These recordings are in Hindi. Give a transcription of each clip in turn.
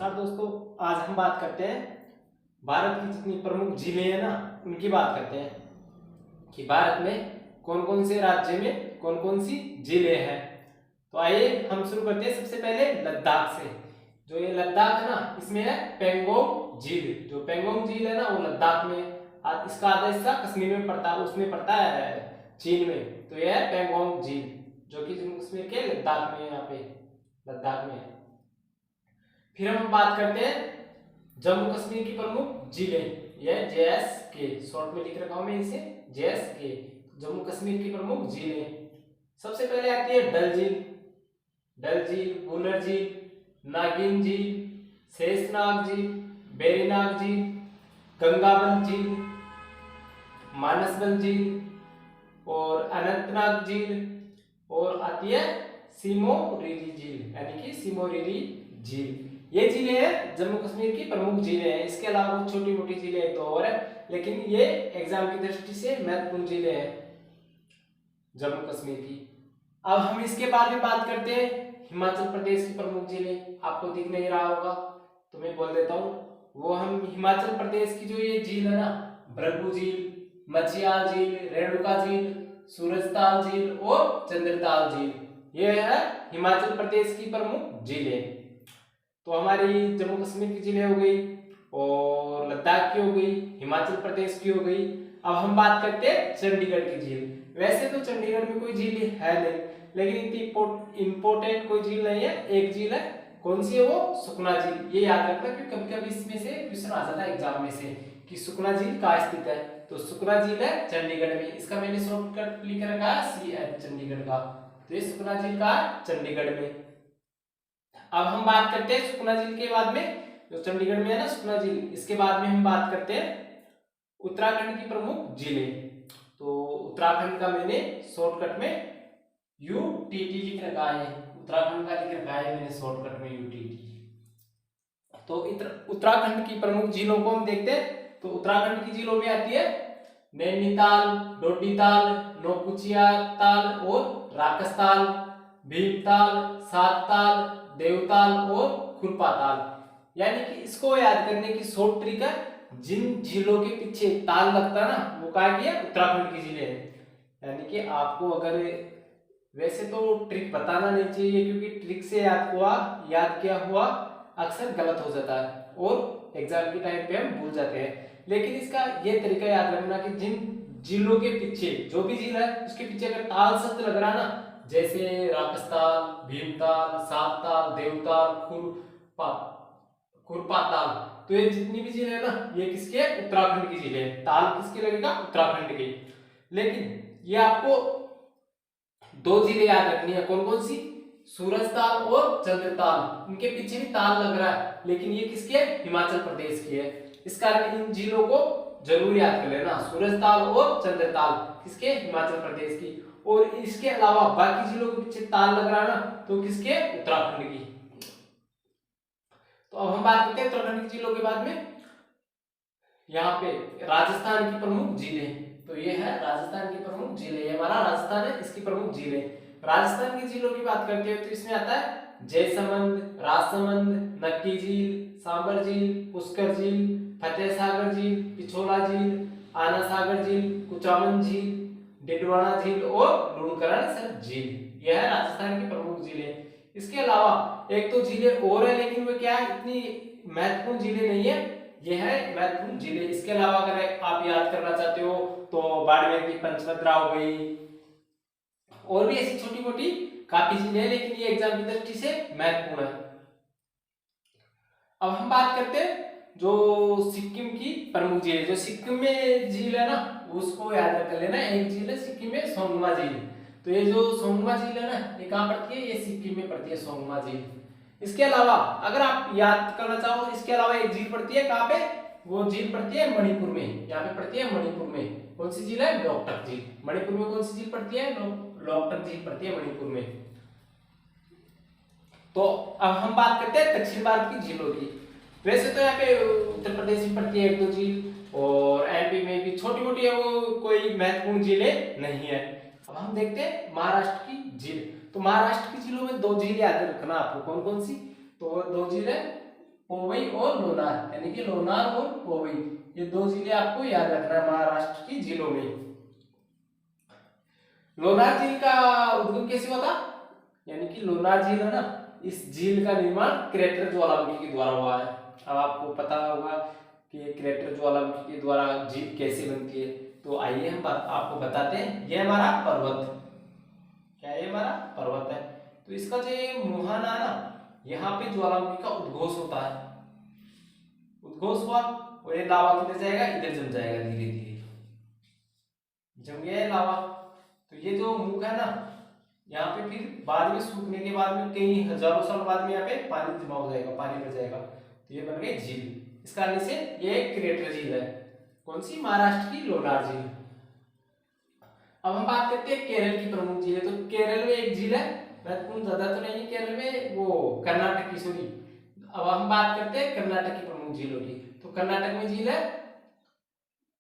नमस्कार दोस्तों, आज हम बात करते हैं भारत की जितनी प्रमुख झीलें हैं ना उनकी बात करते हैं कि भारत में कौन कौन से राज्य में कौन कौन सी झीलें हैं। तो आइए हम शुरू करते हैं सबसे पहले लद्दाख से। जो ये लद्दाख है ना, इसमें है पेंगोंग झील। जो पेंगोंग झील है ना वो लद्दाख में, इसका आधा हिस्सा कश्मीर में पड़ता है, उसमें पड़ता है चीन में। तो यह है पेंगोंग झील जो कि जम्मू कश्मीर के लद्दाख में, यहाँ पे लद्दाख में है। फिर हम बात करते हैं जम्मू कश्मीर की प्रमुख झीलें। यह JSK शॉर्ट में लिख रखा हूं मैं इसे, JSK जम्मू कश्मीर की प्रमुख झीलें। सबसे पहले आती है डल झील, बुलर झील, नागिन झील, शेषनाग झील, बेरीनाग झील, गंगाबल झील, मानसबल झील और अनंतनाग झील, और आती है सिमोरिली झील यानी कि सिमोरिली झील। ये झीलें हैं जम्मू कश्मीर की प्रमुख झीलें हैं। इसके अलावा छोटी मोटी झीलें एक दो और है, लेकिन ये एग्जाम की दृष्टि से महत्वपूर्ण झीलें हैं जम्मू कश्मीर की। अब हम इसके बाद में बात करते हैं हिमाचल प्रदेश की प्रमुख झीलें। आपको दिख नहीं रहा होगा तो मैं बोल देता हूँ। वो हम हिमाचल प्रदेश की जो ये झील है ना, भृगु झील, मचियाल झील, रेणुका झील, सूरजताल झील और चंद्रताल झील, ये है हिमाचल प्रदेश की प्रमुख झीलें। तो हमारी जम्मू कश्मीर की झीलें हो गई और लद्दाख की हो गई, हिमाचल प्रदेश की हो गई। अब हम बात करते हैं चंडीगढ़ की झील। वैसे तो चंडीगढ़ में कोई झील है नहीं, लेकिन इतनी इंपॉर्टेंट कोई झील नहीं है। एक झील है, कौन सी है वो? सुखना झील। ये याद रखना क्योंकि कभी कभी इसमें से क्वेश्चन आ जाता है एग्जाम में से कि सुखना झील कहाँ स्थित है। तो सुखना झील है चंडीगढ़ में। इसका मैंने शॉर्टकट लिख रखा है CN चंडीगढ़ का। तो ये सुखना झील का चंडीगढ़ में। अब हम बात करते हैं सुखना झील के बाद में, जो चंडीगढ़ में है ना सुखना झील, इसके बाद में हम बात करते हैं उत्तराखंड की प्रमुख झीलें। तो उत्तराखंड का मैंने शॉर्टकट में UTT लिख रखा है, उत्तराखंड का लिख रखा है मैंने शॉर्टकट में UTT। तो उत्तराखंड की प्रमुख झीलों को हम देखते हैं। तो उत्तराखंड की झीलों में आती है नैनीताल, डोडीताल, नौकुचिया ताल और राकसताल, भीमताल, सातताल, देवताल और खुरपाताल। यानी कि इसको याद करने की शॉर्ट ट्रिक है, जिन झीलों के पीछे ताल लगता है ना वो कहा गया उत्तराखंड की झीलें हैं। यानी कि आपको अगर वैसे तो ट्रिक बताना नहीं चाहिए क्योंकि ट्रिक से याद किया हुआ अक्सर गलत हो जाता है और एग्जाम के टाइम पे हम भूल जाते हैं। लेकिन इसका ये तरीका याद रखना कि जिन झीलों के पीछे, जो भी झील है उसके पीछे अगर ताल शब्द लग रहा ना, जैसे राकसताल, भीमताल, सातताल, देवताल, खुरपाताल, तो ये जितनी भी झीलें है ना ये किसके? उत्तराखंड की झीलें हैं। ताल किसके लगेगा? उत्तराखंड के। लेकिन ये आपको दो झीलें याद रखनी है। कौन कौन सी? सूरजताल और चंद्रताल। इनके पीछे भी ताल लग रहा है, लेकिन ये किसकी है? हिमाचल प्रदेश की है। इस कारण इन झीलों को जरूर याद कर लेना, सूरजताल और चंद्रताल किसके? हिमाचल प्रदेश की। और इसके अलावा बाकी झीलों के पीछे ताल लग रहा है ना, तो किसके? उत्तराखंड की। तो अब हम बात करते हैं उत्तराखंड की झीलों के बाद में। यहाँ पे राजस्थान की प्रमुख झीलें। तो ये है राजस्थान की प्रमुख झीलें। हमारा राजस्थान है, इसकी प्रमुख झीलें। राजस्थान की झीलों की बात करते हैं तो इसमें आता है जयसमंद, राजसमंद, नक्की झील, सांबर झील, पुष्कर झील, फतेह सागर झील, पिछोला झील, आना सागर झील, कुचामन झील, डिडवाना झील और लुणकरण झील। यह है राजस्थान की प्रमुख झीलें। इसके अलावा एक तो झीलें और है, लेकिन वो क्या है, इतनी महत्वपूर्ण झीलें नहीं है। यह है महत्वपूर्ण झीलें। इसके अलावा अगर आप याद करना चाहते हो तो बाड़मेर की पंचभद्रा हो गई, और भी ऐसी छोटी मोटी काफी झीलें हैं, लेकिन ये एग्जाम की दृष्टि से महत्वपूर्ण है। अब हम बात करते हैं जो सिक्किम की प्रमुख झील है। जो सिक्किम में झील है ना उसको याद रख लेना। एक झील है सिक्किम में, सोंगमा झील। तो ये जो सोंगमा झील है ना ये कहाँ पड़ती है? ये सिक्किम में पड़ती है सोंगमा झील। इसके अलावा अगर आप याद करना चाहो, इसके अलावा एक झील पड़ती है कहाँ पे? वो झील पड़ती है मणिपुर में। यहाँ पे पड़ती है मणिपुर में। कौन सी झील है? लोकटक झील। मणिपुर में कौन सी झील पड़ती है? लोकटक झील पड़ती है मणिपुर में। तो अब हम बात करते हैं दक्षिण भारत की झीलों की। वैसे तो यहाँ पे उत्तर प्रदेश में पड़ती है एक दो झील, और MP में भी छोटी मोटी है, वो कोई महत्वपूर्ण झीलें नहीं है। अब हम देखते हैं महाराष्ट्र की झील। तो महाराष्ट्र की झीलों में दो झील याद रखना आपको। कौन कौन सी? तो दो झील है पोवई और लोनार, यानी कि लोनार और पोवई, ये दो जिले आपको याद रखना है महाराष्ट्र की जिलों में। लोनार झील का उद्गम कैसे होता, यानी कि लोनार झील है ना, इस झील का निर्माण क्रेटर ज्वालामुखी के द्वारा हुआ है। अब आपको पता होगा कि क्रेटर ज्वालामुखी के द्वारा झील कैसे बनती है, तो आइए हम आपको बताते हैं। ये हमारा पर्वत, क्या ये हमारा पर्वत है, तो इसका जो ये मुहाना है ना, यहाँ पे ज्वालामुखी का उद्घोष होता है, उद्घोष हुआ और ये लावा किधर जाएगा, इधर जम जाएगा, धीरे धीरे जम गया है लावा। तो ये जो मुख है ना, यहाँ पे फिर बाद में सूखने के बाद में कई हजारों साल बाद में यहाँ पे पानी जमा हो जाएगा, पानी भर जाएगा, तो ये बन गई झील। इस कारण से ये एक क्रेटर झील है। कौन सी, महाराष्ट्र की लोनार झील। अब हम बात करते हैं केरल की प्रमुख झील है, तो केरल में एक झील है, महत्वपूर्ण ज्यादा तो नहीं केरल में, वो कर्नाटक की, सॉरी। अब हम बात करते हैं कर्नाटक की प्रमुख झीलों की, तो कर्नाटक में झील है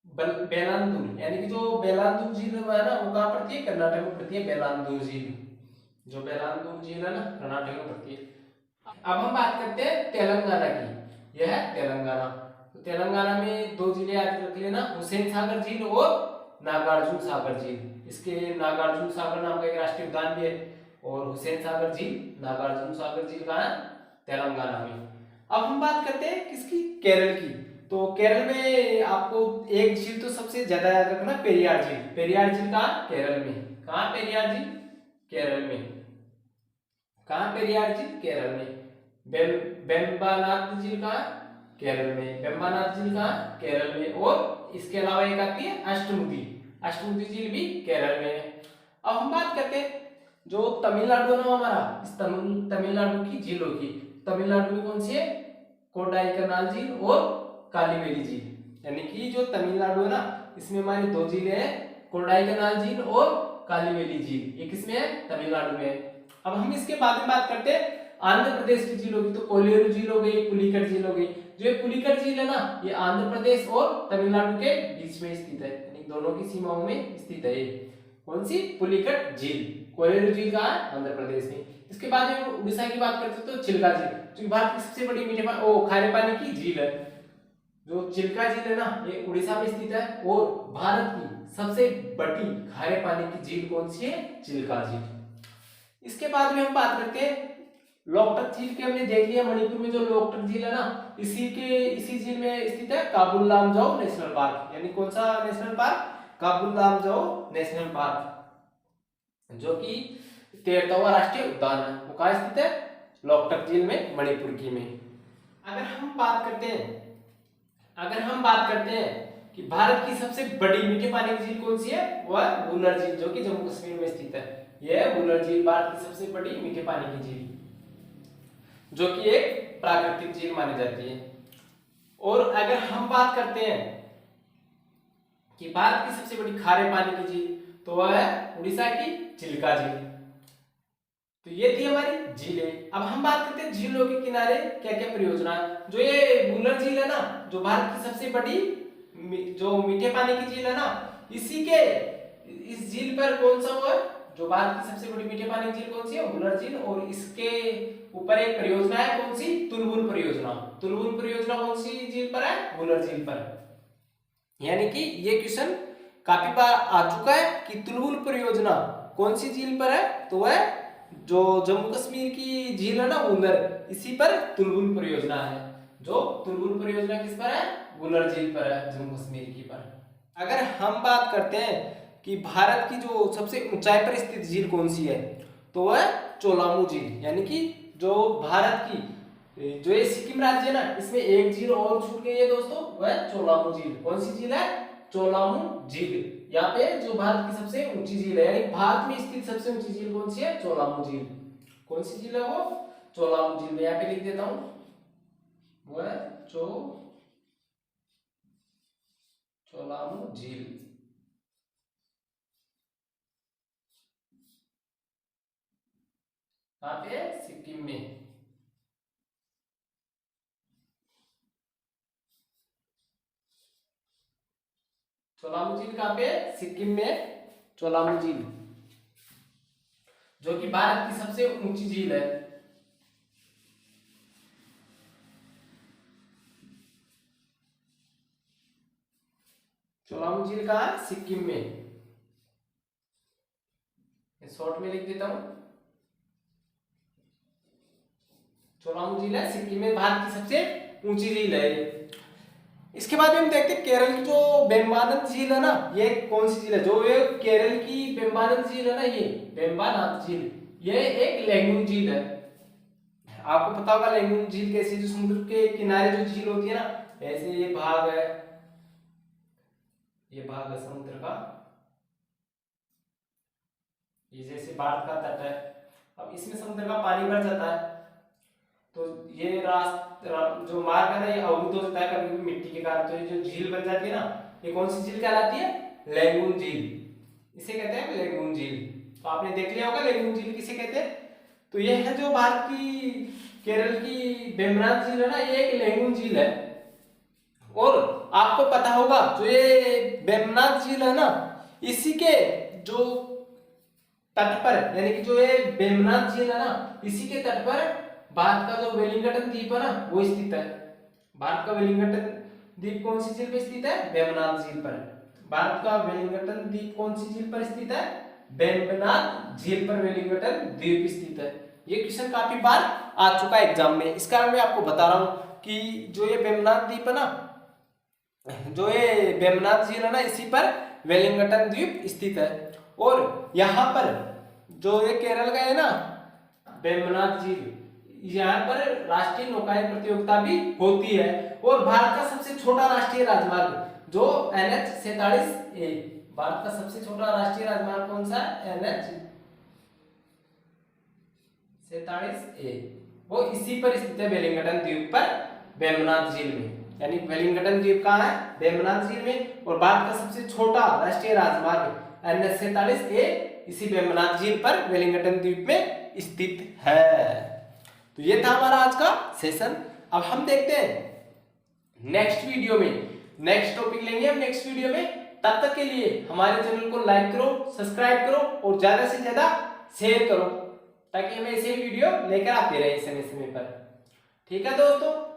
बेलांदूर, यानी कि जो बेलांदूर झील है ना, वो कहाँ पड़ती है, कर्नाटक में पड़ती है बेलांदूर झील। जो बेलांदूर झील है ना, कर्नाटक में पड़ती है। अब हम बात करते हैं तेलंगाना की, यह है तेलंगाना। तो तेलंगाना में दो झीलें याद रख लेना, हुसैन सागर झील और नागार्जुन सागर झील। इसके नागार्जुन सागर नाम का एक राष्ट्रीय उद्यान भी है, और हुसैन सागर झील, नागार्जुन सागर झील कहाँ है, तेलंगाना में। अब हम बात करते हैं किसकी, केरल की। तो केरल में आपको एक झील तो सबसे ज्यादा याद रखना, पेरियार झील। पेरियार झील कहाँ, केरल में। कहाँ पेरियार झील, केरल में। कहाँ पेरियार झील, केरल में। बेम्बानाथ झील कहाँ, केरल में। बेम्बानाथ झील कहाँ, केरल में। और इसके अलावा एक आती है अष्टमुदी, अष्टमुदी झील भी केरल में है। अब हम बात करते हैं जो तमिलनाडु है ना हमारा, इस तमिलनाडु की झीलों की। तमिलनाडु में कौन सी है, कोडाईकनाल झील और कालीवेली झील, यानी कि जो तमिलनाडु है ना, इसमें हमारी दो झीलें हैं, कोडाईकनाल झील और कालीवेली झील। ये किसमें है, तमिलनाडु में है। अब हम इसके बाद में बात करते हैं आंध्र प्रदेश की झील होगी, तो कोलेरू झील हो गई, पुलिकट झील हो गई। जो ये पुलिकट झील है ना, ये आंध्र प्रदेश और तमिलनाडु के बीच में स्थित है, यानी दोनों की सीमाओं में स्थित है। कौन सी, पुलिकट झील। कोलेरू झील कहाँ है, आंध्र प्रदेश में। इसके बाद में उड़ीसा की बात करते हैं, तो चिल्का झील, जो भारत की सबसे बड़ी मीठे खारे पानी की झील है। जो चिल्का झील है ना, ये उड़ीसा में स्थित है, और भारत की सबसे बड़ी खारे पानी की झील कौन सी है, चिल्का झील। इसके बाद में हम बात करते हैं लोकटक झील की। हमने देख लिया मणिपुर में जो लोकटक झील है ना, इसी झील में स्थित है काबुल लामजाओ नेशनल पार्क, यानी कौन सा national park, Kabul Lamjao national park, जो कि 13वां राष्ट्रीय उद्यान है। वो कहाँ स्थित है, लोकटक झील में, मणिपुर की में। अगर हम बात करते हैं कि भारत की सबसे बड़ी मीठे पानी की झील कौन सी है, वह वुलर झील, जो कि जम्मू कश्मीर में स्थित है। यह है वुलर झील, भारत की सबसे बड़ी मीठे पानी की झील, जो कि एक प्राकृतिक झील मानी जाती है। और अगर हम बात करते हैं कि भारत की सबसे बड़ी खारे पानी की झील, तो वह है उड़ीसा की चिल्का झील। तो ये थी हमारी झीलें। अब हम बात करते हैं झीलों के किनारे क्या क्या परियोजना है। जो ये वुलर झील है ना, जो भारत की सबसे बड़ी जो मीठे पानी की झील है ना, इस झील पर कौन सा हुआ, जो भारत की सबसे बड़ी मीठे पानी की झील कौन सी है, वुलर झील, और इसके ऊपर एक परियोजना है, कौन सी, तुलबुल परियोजना। तुलबुल परियोजना कौन सी झील पर है, वुलर झील पर। यानी कि ये क्वेश्चन काफी बार आ चुका है कि तुलबुल परियोजना कौन सी झील पर है, तो वह जो जम्मू कश्मीर की झील है ना वुलर, इसी पर तुलबुल परियोजना है। जो तुलबुल परियोजना किस पर है, वुलर झील पर है, जम्मू कश्मीर की पर। अगर हम बात करते हैं कि भारत की जो सबसे ऊंचाई पर स्थित झील कौन सी है, तो वह चोलामू झील, यानी कि जो भारत की जो ये सिक्किम राज्य है ना, इसमें एक झील और छूट गई है दोस्तों, वह चोलामू झील। कौन सी झील है, चोलामू झील। यहाँ पे जो भारत की सबसे ऊंची झील है, यानी भारत में स्थित सबसे ऊंची झील कौन सी है, चोलामू झील। कौन सी झील है वो, चोलामू झील। मैं यहाँ पे लिख देता हूं, वो है चोलामू झील। कहाँ पे, सिक्किम में। चोलामू झील कहाँ पे, सिक्किम में, चोलामू झील, जो कि भारत की सबसे ऊंची झील है। चोलामू झील कहाँ है? सिक्किम में। शॉर्ट में लिख देता हूं, चोलामू झील है सिक्किम में, भारत की सबसे ऊंची झील है। इसके बाद हम देखते हैं केरल की जो वेम्बानाथ झील है ना, ये कौन सी झील है? जो ये केरल की वेम्बानाथ झील है ना, ये वेम्बानाथ झील, ये एक लैगून झील है। आपको पता होगा लैगून झील कैसी, जो समुद्र के किनारे जो झील होती है ना, ऐसे ये भाग है, ये भाग है समुद्र का, ये जैसे भारत का तट है। अब इसमें समुद्र का पानी भर जाता है, तो ये जो मार्ग है ना, ये अवरुद्ध हो जाता है कभी कभी मिट्टी के कारण, तो ये जो झील बन जाती है ना, ये कौन सी झील कहलाती है? लैगून झील, इसे कहते हैं लैगून झील। तो आपने देख लिया होगा लैगून झील किसे कहते हैं। तो ये है जो भारत की केरल की वेम्बनाथ झील है ना, ये एक लैगून झील है। और आपको पता होगा जो ये वेम्बनाथ झील है ना, इसी के जो तट पर, यानी कि जो ये वेम्बनाथ झील है ना, इसी के तट पर भारत का जो वेलिंगटन द्वीप है ना, वो स्थित है। भारत का वेलिंगटन द्वीप कौन सी झील पर स्थित है? वेम्बनाथ झील पर। भारत का वेलिंगटन द्वीप कौन सी झील पर स्थित है? वेम्बनाथ झील पर वेलिंगटन द्वीप स्थित है। ये क्वेश्चन काफी बार आ चुका है एग्जाम में, इस कारण मैं आपको बता रहा हूं कि जो ये वेम्बनाथ द्वीप है ना, जो ये वेम्बनाथ झील है ना, इसी पर वेलिंगटन द्वीप स्थित है। और यहाँ पर जो ये केरल का है ना वेम्बनाथ झील, यहाँ पर राष्ट्रीय नौकायन प्रतियोगिता भी होती है। और भारत का सबसे छोटा राष्ट्रीय राजमार्ग जो NH-47A, भारत का सबसे छोटा राष्ट्रीय राजमार्ग कौन सा है? NH-47A, वो इसी पर स्थित है, वेलिंगटन द्वीप पर, वेम्बनाथ झील में। यानी वेलिंगटन द्वीप कहाँ है? वेम्बनाथ झील में। और भारत का सबसे छोटा राष्ट्रीय राजमार्ग NH-47A इसी वेम्बनाथ झील पर वेलिंगटन द्वीप में स्थित है। तो ये था हमारा आज का सेशन। अब हम देखते हैं नेक्स्ट वीडियो में, नेक्स्ट टॉपिक लेंगे हम नेक्स्ट वीडियो में। तब तक के लिए हमारे चैनल को लाइक करो, सब्सक्राइब करो और ज्यादा से ज्यादा शेयर करो, ताकि हमें ऐसे वीडियो लेकर आते रहे समय समय पर। ठीक है दोस्तों।